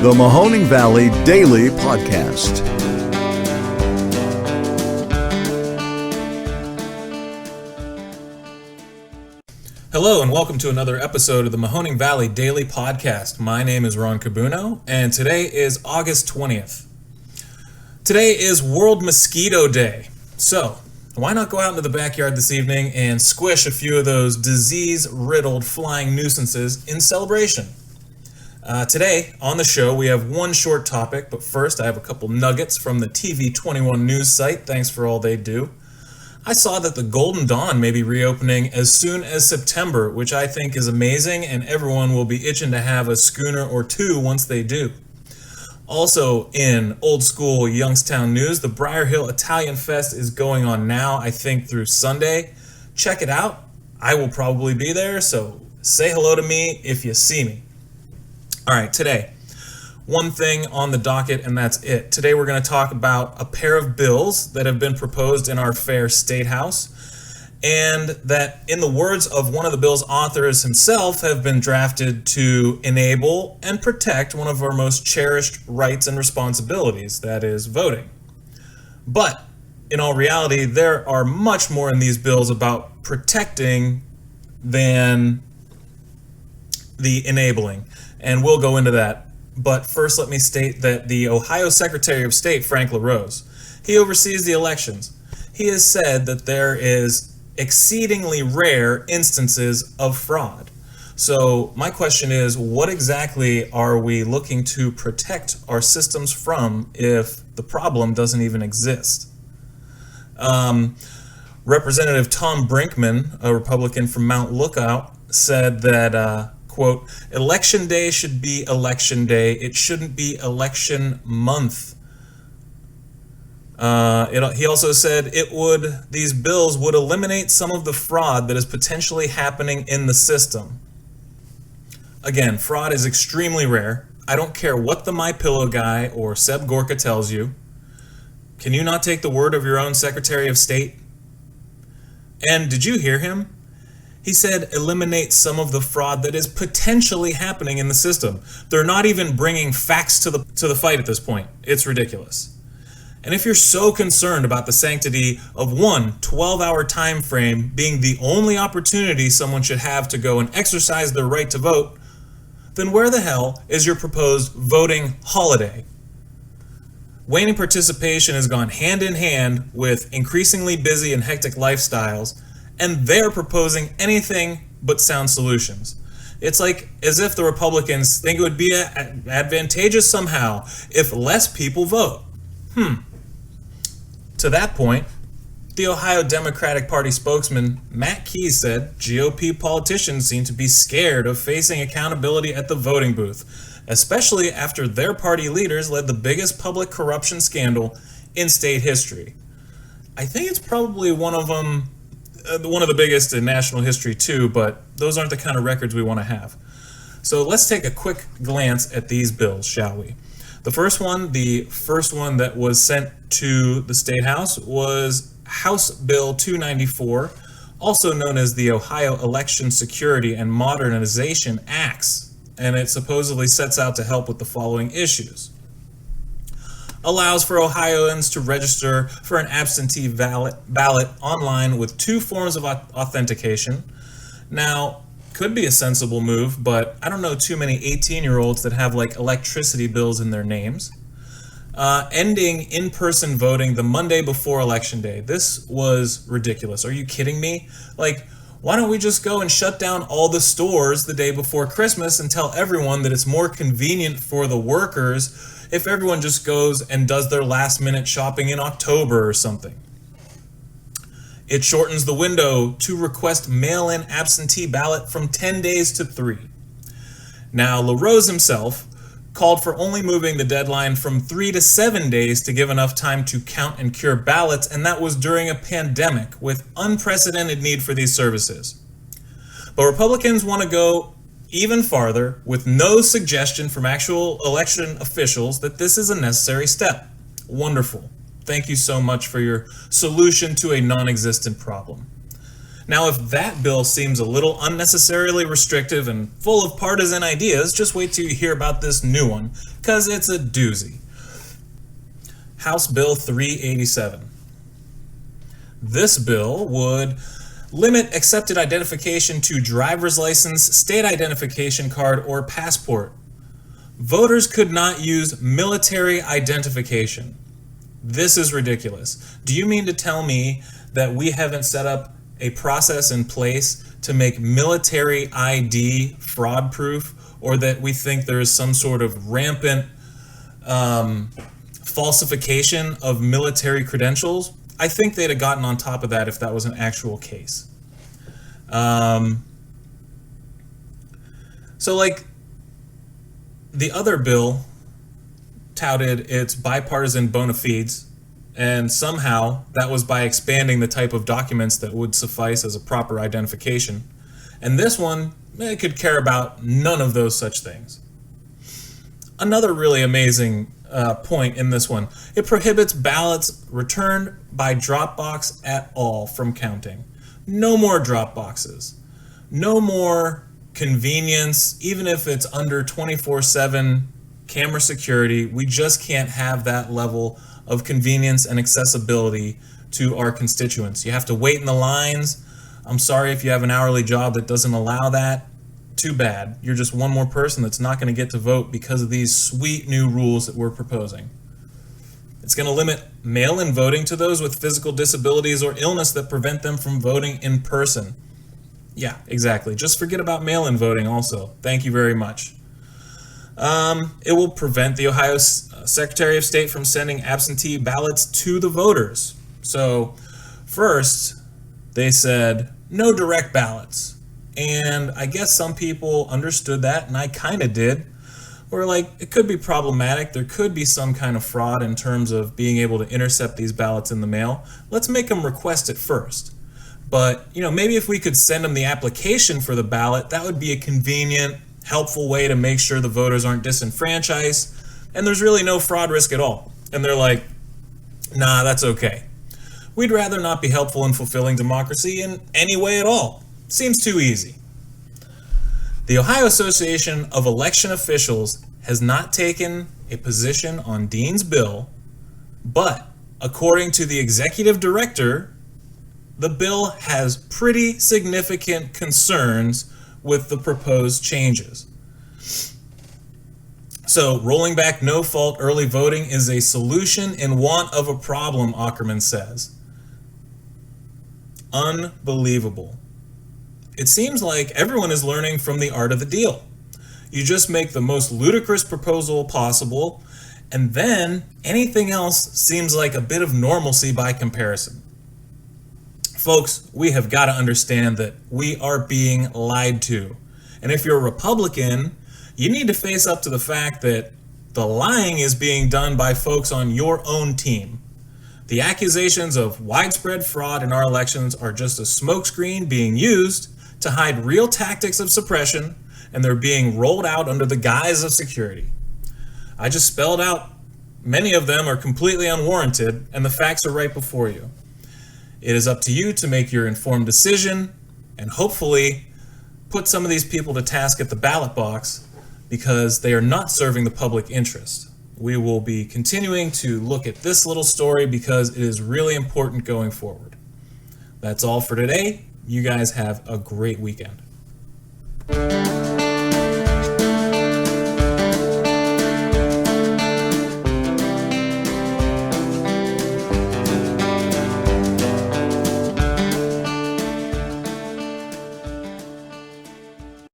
the Mahoning Valley Daily Podcast. Hello and welcome to another episode of the Mahoning Valley Daily Podcast. My name is Ron Cabuno and today is August 20th. Today is World Mosquito Day. So, why not go out into the backyard this evening and squish a few of those disease-riddled flying nuisances in celebration? Today on the show we have one short topic, but first I have a couple nuggets from the TV21 news site. Thanks for all they do. I saw that the Golden Dawn may be reopening as soon as September, which I think is amazing, and everyone will be itching to have a schooner or two once they do. Also in old school Youngstown news, the Briar Hill Italian Fest is going on now, I think through Sunday. Check it out. I will probably be there, so say hello to me if you see me. All right, today, one thing on the docket, and that's it. Today we're going to talk about a pair of bills that have been proposed in our fair state house, and that, in the words of one of the bill's authors himself, have been drafted to enable and protect one of our most cherished rights and responsibilities, that is, voting. But, in all reality, there are much more in these bills about protecting than the enabling, and we'll go into that. But first, let me state that the Ohio Secretary of State, Frank LaRose, he oversees the elections. He has said that there is exceedingly rare instances of fraud. So my question is, what exactly are we looking to protect our systems from if the problem doesn't even exist? Representative Tom Brinkman, a Republican from Mount Lookout, said that, quote, election day should be election day. It shouldn't be election month. He also said these bills would eliminate some of the fraud that is potentially happening in the system. Again, fraud is extremely rare. I don't care what the MyPillow guy or Seb Gorka tells you. Can you not take the word of your own Secretary of State? And did you hear him? He said eliminate some of the fraud that is potentially happening in the system. They're not even bringing facts to the fight at this point. It's ridiculous. And if you're so concerned about the sanctity of one 12-hour time frame being the only opportunity someone should have to go and exercise their right to vote, then where the hell is your proposed voting holiday? Waning participation has gone hand in hand with increasingly busy and hectic lifestyles, and they're proposing anything but sound solutions. It's like as if the Republicans think it would be advantageous somehow if less people vote. To that point, the Ohio Democratic Party spokesman Matt Keyes said GOP politicians seem to be scared of facing accountability at the voting booth, especially after their party leaders led the biggest public corruption scandal in state history. I think it's probably one of the biggest in national history too, but those aren't the kind of records we want to have. So let's take a quick glance at these bills, shall we? The first one that was sent to the State House was House Bill 294, also known as the Ohio Election Security and Modernization Acts, and it supposedly sets out to help with the following issues. Allows for Ohioans to register for an absentee ballot online with two forms of authentication. Now, could be a sensible move, but I don't know too many 18-year-olds that have like electricity bills in their names. Ending in-person voting the Monday before Election Day. This was ridiculous. Are you kidding me? Like, why don't we just go and shut down all the stores the day before Christmas and tell everyone that it's more convenient for the workers if everyone just goes and does their last-minute shopping in October or something? It shortens the window to request mail-in absentee ballot from 10 days to 3. Now, LaRose himself called for only moving the deadline from 3 to 7 days to give enough time to count and cure ballots, and that was during a pandemic with unprecedented need for these services. But Republicans want to go even farther with no suggestion from actual election officials that this is a necessary step. Wonderful. Thank you so much for your solution to a non-existent problem. Now, if that bill seems a little unnecessarily restrictive and full of partisan ideas, just wait till you hear about this new one, because it's a doozy. House Bill 387. This bill would limit accepted identification to driver's license, state identification card, or passport. Voters could not use military identification. This is ridiculous. Do you mean to tell me that we haven't set up a process in place to make military ID fraud proof, or that we think there is some sort of rampant falsification of military credentials? I think they'd have gotten on top of that if that was an actual case. So like the other bill touted its bipartisan bona fides, and somehow that was by expanding the type of documents that would suffice as a proper identification. And this one, it could care about none of those such things. Another really amazing point in this one, it prohibits ballots returned by drop box at all from counting. No more drop boxes. No more convenience, even if it's under 24/7 camera security. We just can't have that level of convenience and accessibility to our constituents. You have to wait in the lines. I'm sorry if you have an hourly job that doesn't allow that. Too bad. You're just one more person that's not going to get to vote because of these sweet new rules that we're proposing. It's going to limit mail-in voting to those with physical disabilities or illness that prevent them from voting in person. Yeah, exactly. Just forget about mail-in voting also. Thank you very much. It will prevent the Ohio Secretary of State from sending absentee ballots to the voters. So first, they said no direct ballots. And I guess some people understood that, and I kind of did. Or like, it could be problematic. There could be some kind of fraud in terms of being able to intercept these ballots in the mail. Let's make them request it first. But, maybe if we could send them the application for the ballot, that would be a convenient, helpful way to make sure the voters aren't disenfranchised, and there's really no fraud risk at all. And they're like, nah, that's okay. We'd rather not be helpful in fulfilling democracy in any way at all. Seems too easy. The Ohio Association of Election Officials has not taken a position on Dean's bill, but according to the executive director, the bill has pretty significant concerns with the proposed changes. So, rolling back no-fault early voting is a solution in want of a problem, Ackerman says. Unbelievable. It seems like everyone is learning from the art of the deal. You just make the most ludicrous proposal possible, and then anything else seems like a bit of normalcy by comparison. Folks, we have got to understand that we are being lied to. And if you're a Republican, you need to face up to the fact that the lying is being done by folks on your own team. The accusations of widespread fraud in our elections are just a smokescreen being used to hide real tactics of suppression, and they're being rolled out under the guise of security. I just spelled out many of them are completely unwarranted, and the facts are right before you. It is up to you to make your informed decision and hopefully put some of these people to task at the ballot box because they are not serving the public interest. We will be continuing to look at this little story because it is really important going forward. That's all for today. You guys have a great weekend.